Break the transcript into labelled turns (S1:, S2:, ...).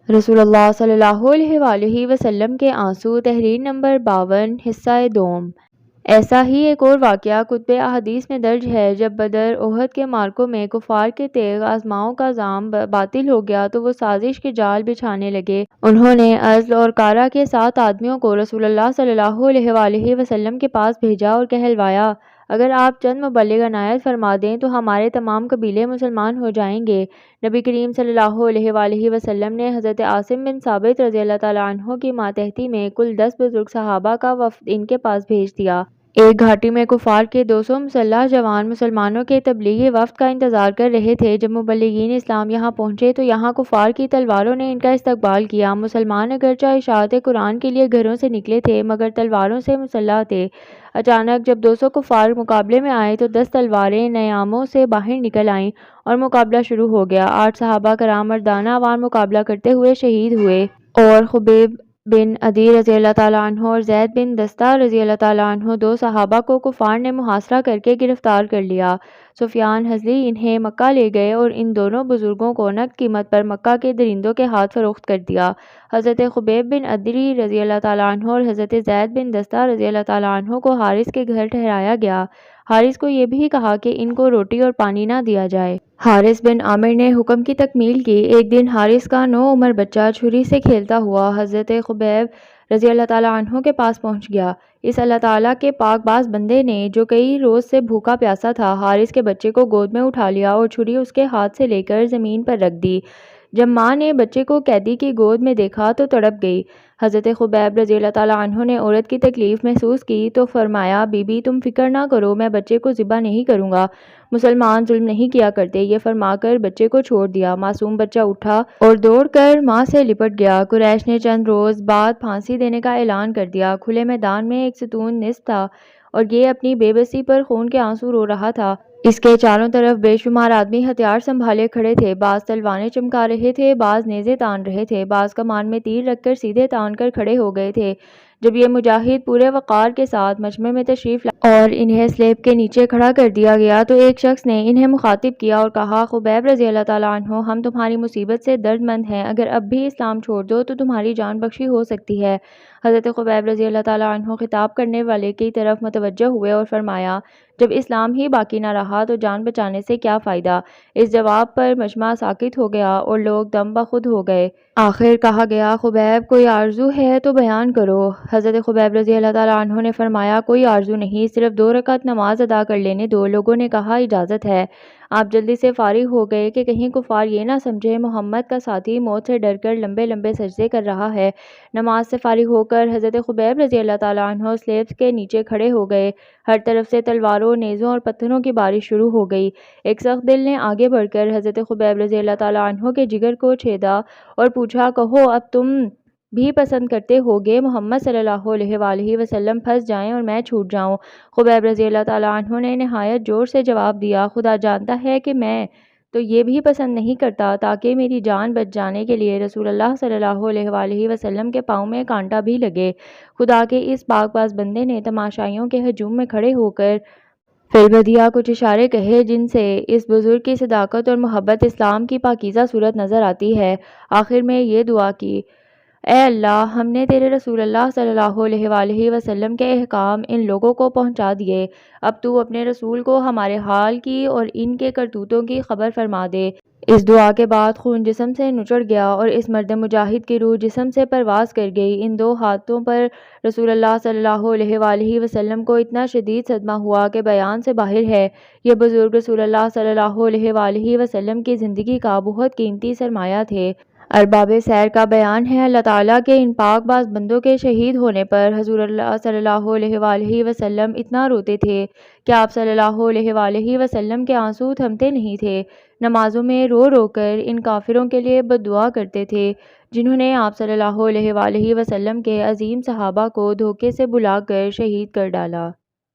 S1: رسول اللہ صلی اللہ علیہ وآلہ وسلم کے آنسو، تحریر نمبر 52، حصہ دوم۔ ایسا ہی ایک اور واقعہ کتب احادیث میں درج ہے۔ جب بدر احد کے معرکوں میں کفار کے تیغ آزماؤں کا زام باطل ہو گیا تو وہ سازش کے جال بچھانے لگے۔ انہوں نے ازل اور کارہ کے 7 آدمیوں کو رسول اللہ صلی اللہ علیہ وآلہ وسلم کے پاس بھیجا اور کہلوایا، اگر آپ چند مبلغ عنایت فرما دیں تو ہمارے تمام قبیلے مسلمان ہو جائیں گے۔ نبی کریم صلی اللہ علیہ وآلہ وسلم نے حضرت عاصم بن ثابت رضی اللہ تعالیٰ عنہ کی ماتحتی میں کل 10 بزرگ صحابہ کا وفد ان کے پاس بھیج دیا۔ ایک گھاٹی میں کفار کے 200 مسلح جوان مسلمانوں کے تبلیغی وفد کا انتظار کر رہے تھے۔ جب مبلغین اسلام یہاں پہنچے تو یہاں کفار کی تلواروں نے ان کا استقبال کیا۔ مسلمان اگرچہ اشاعت قرآن کے لیے گھروں سے نکلے تھے مگر تلواروں سے مسلح تھے۔ اچانک جب 200 کفار مقابلے میں آئے تو 10 تلواریں نیاموں سے باہر نکل آئیں اور مقابلہ شروع ہو گیا۔ 8 صحابہ کرام مردانہ وار مقابلہ کرتے ہوئے شہید ہوئے اور خبیب بن عدی رضی اللہ تعالیٰ عنہ اور زید بن دستہ رضی اللہ تعالیٰ عنہ 2 صحابہ کو کفار نے محاصرہ کر کے گرفتار کر لیا۔ سفیان ہذلی انہیں مکہ لے گئے اور ان دونوں بزرگوں کو نقد قیمت پر مکہ کے درندوں کے ہاتھ فروخت کر دیا۔ حضرت خبیب بن عدی رضی اللہ تعالیٰ عنہ اور حضرت زید بن دستہ رضی اللہ تعالیٰ عنہ کو حارث کے گھر ٹھہرایا گیا۔ حارث کو یہ بھی کہا کہ ان کو روٹی اور پانی نہ دیا جائے۔ حارث بن عامر نے حکم کی تکمیل کی۔ ایک دن حارث کا 9 عمر بچہ چھری سے کھیلتا ہوا حضرت خبیب رضی اللہ تعالیٰ عنہ کے پاس پہنچ گیا۔ اس اللہ تعالیٰ کے پاک باز بندے نے جو کئی روز سے بھوکا پیاسا تھا حارث کے بچے کو گود میں اٹھا لیا اور چھری اس کے ہاتھ سے لے کر زمین پر رکھ دی۔ جب ماں نے بچے کو قیدی کی گود میں دیکھا تو تڑپ گئی۔ حضرت خبیب رضی اللہ تعالیٰ عنہ نے عورت کی تکلیف محسوس کی تو فرمایا، بی بی تم فکر نہ کرو، میں بچے کو ذبح نہیں کروں گا، مسلمان ظلم نہیں کیا کرتے۔ یہ فرما کر بچے کو چھوڑ دیا۔ معصوم بچہ اٹھا اور دوڑ کر ماں سے لپٹ گیا۔ قریش نے چند روز بعد پھانسی دینے کا اعلان کر دیا۔ کھلے میدان میں ایک ستون نصب تھا اور یہ اپنی بے بسی پر خون کے آنسو رو رہا تھا۔ اس کے چاروں طرف بے شمار آدمی ہتھیار سنبھالے کھڑے تھے۔ بعض تلواریں چمکا رہے تھے، بعض نیزے تان رہے تھے، بعض کمان میں تیر رکھ کر سیدھے تان کر کھڑے ہو گئے تھے۔ جب یہ مجاہد پورے وقار کے ساتھ مجمع میں تشریف لائے اور انہیں سلیب کے نیچے کھڑا کر دیا گیا تو ایک شخص نے انہیں مخاطب کیا اور کہا، خبیب رضی اللہ تعالیٰ عنہ، ہم تمہاری مصیبت سے درد مند ہیں، اگر اب بھی اسلام چھوڑ دو تو تمہاری جان بخشی ہو سکتی ہے۔ حضرت خبیب رضی اللہ تعالیٰ عنہ خطاب کرنے والے کی طرف متوجہ ہوئے اور فرمایا، جب اسلام ہی باقی نہ رہا تو جان بچانے سے کیا فائدہ؟ اس جواب پر مجمع ساکت ہو گیا اور لوگ دم بخود ہو گئے۔ آخر کہا گیا، خبیب کوئی آرزو ہے تو بیان کرو۔ حضرت خبیب رضی اللہ تعالیٰ عنہ نے فرمایا، کوئی آرزو نہیں، صرف 2 رکعت نماز ادا کر لینے دو۔ لوگوں نے کہا، اجازت ہے۔ آپ جلدی سے فارغ ہو گئے کہ کہیں کفار یہ نہ سمجھے محمد کا ساتھی موت سے ڈر کر لمبے لمبے سجدے کر رہا ہے۔ نماز سے فارغ ہو کر حضرت خبیب رضی اللہ تعالیٰ عنہ سلیب کے نیچے کھڑے ہو گئے۔ ہر طرف سے تلواروں، نیزوں اور پتھروں کی بارش شروع ہو گئی۔ ایک سخت دل نے آگے بڑھ کر حضرت خبیب رضی اللہ تعالیٰ عنہ کے جگر کو چھیدا اور پوچھا، کہو اب تم بھی پسند کرتے ہوگے محمد صلی اللہ علیہ وآلہ وسلم پھنس جائیں اور میں چھوٹ جاؤں؟ خبیب رضی اللہ تعالیٰ عنہ نے نہایت جور سے جواب دیا، خدا جانتا ہے کہ میں تو یہ بھی پسند نہیں کرتا تاکہ میری جان بچ جانے کے لیے رسول اللہ صلی اللہ علیہ وآلہ وسلم کے پاؤں میں کانٹا بھی لگے۔ خدا کے اس پاک باز بندے نے تماشائیوں کے ہجوم میں کھڑے ہو کر فی البدیہہ کچھ اشارے کہے جن سے اس بزرگ کی صداقت اور محبت اسلام کی پاکیزہ صورت نظر آتی ہے۔ آخر میں یہ دعا کی، اے اللہ، ہم نے تیرے رسول اللہ صلی اللہ علیہ وآلہ وسلم کے احکام ان لوگوں کو پہنچا دیے، اب تو اپنے رسول کو ہمارے حال کی اور ان کے کرتوتوں کی خبر فرما دے۔ اس دعا کے بعد خون جسم سے نچڑ گیا اور اس مرد مجاہد کی روح جسم سے پرواز کر گئی۔ ان 2 حادثوں پر رسول اللہ صلی اللہ علیہ وآلہ وسلم کو اتنا شدید صدمہ ہوا کہ بیان سے باہر ہے۔ یہ بزرگ رسول اللہ صلی اللہ علیہ وآلہ وسلم کی زندگی کا بہت قیمتی سرمایہ تھے۔ ارباب سیر کا بیان ہے، اللہ تعالیٰ کے ان پاک باز بندوں کے شہید ہونے پر حضور اللہ صلی اللہ علیہ وآلہ وسلم اتنا روتے تھے کہ آپ صلی اللہ علیہ وآلہ وسلم کے آنسو تھمتے نہیں تھے۔ نمازوں میں رو رو کر ان کافروں کے لیے بد دعا کرتے تھے جنہوں نے آپ صلی اللہ علیہ وآلہ وسلم کے عظیم صحابہ کو دھوکے سے بلا کر شہید کر ڈالا۔